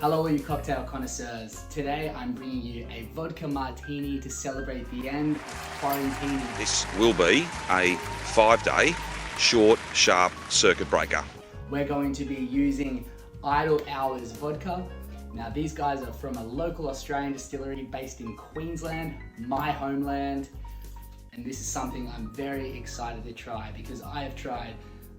Hello all you cocktail connoisseurs. Today I'm bringing you a vodka martini to celebrate the end of quarantine. This will be a 5-day short, sharp circuit breaker. We're going to be using Idle Hours vodka. Now these guys are from a local Australian distillery based in Queensland, my homeland. And this is something I'm very excited to try because I have tried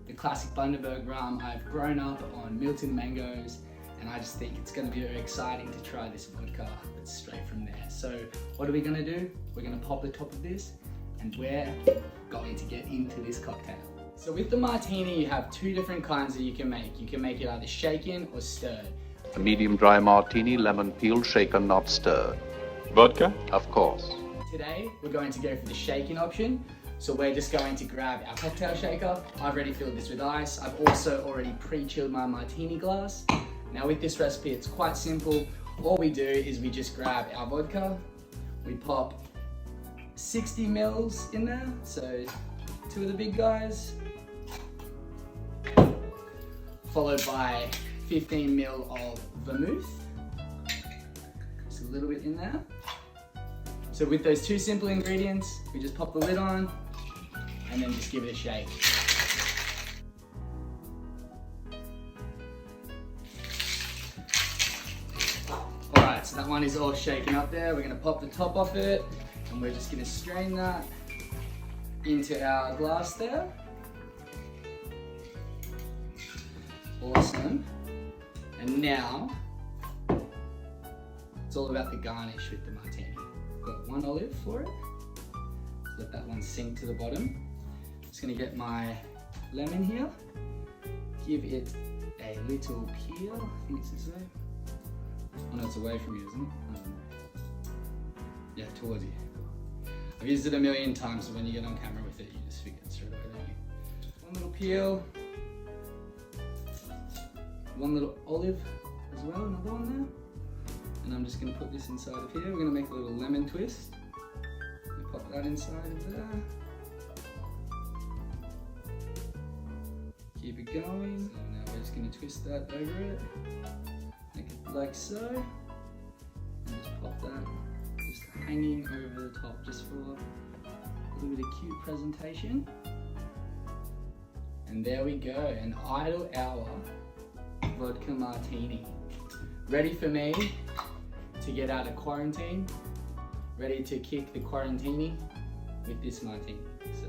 the classic Bundaberg rum. I've grown up on Milton mangoes, and I just think it's going to be very exciting to try this vodka, but straight from there. So what are we going to do? We're going to pop the top of this and we're going to get into this cocktail. So with the martini, you have two different kinds that you can make. You can make it either shaken or stirred. A medium dry martini, lemon peel, shaken, not stirred. Vodka? Of course. Today, we're going to go for the shaken option. So we're just going to grab our cocktail shaker. I've already filled this with ice. I've also already pre-chilled my martini glass. Now with this recipe, it's quite simple. All we do is we just grab our vodka, we pop 60 mils in there, so two of the big guys, followed by 15 mil of vermouth, just a little bit in there. So with those two simple ingredients, we just pop the lid on and then just give it a shake. Alright, so that one is all shaken up there. We're going to pop the top off it and we're just going to strain that into our glass there. Awesome. And now, it's all about the garnish with the martini. Got one olive for it. Let that one sink to the bottom. Just gonna get my lemon here. Give it a little peel. I think it's this way. Oh no, it's away from you, isn't it? Yeah, towards you. I've used it a million times, so when you get on camera with it, you just forget straight away, don't you? One little peel. One little olive as well, another one there. And I'm just going to put this inside of here. We're going to make a little lemon twist. Pop that inside of there. Keep it going. So now we're just going to twist that over it. Make it like so. And just pop that just hanging over the top just for a little bit of cute presentation. And there we go, an Idle Hour vodka martini. Ready for me to get out of quarantine, ready to kick the quarantini with this martini. So.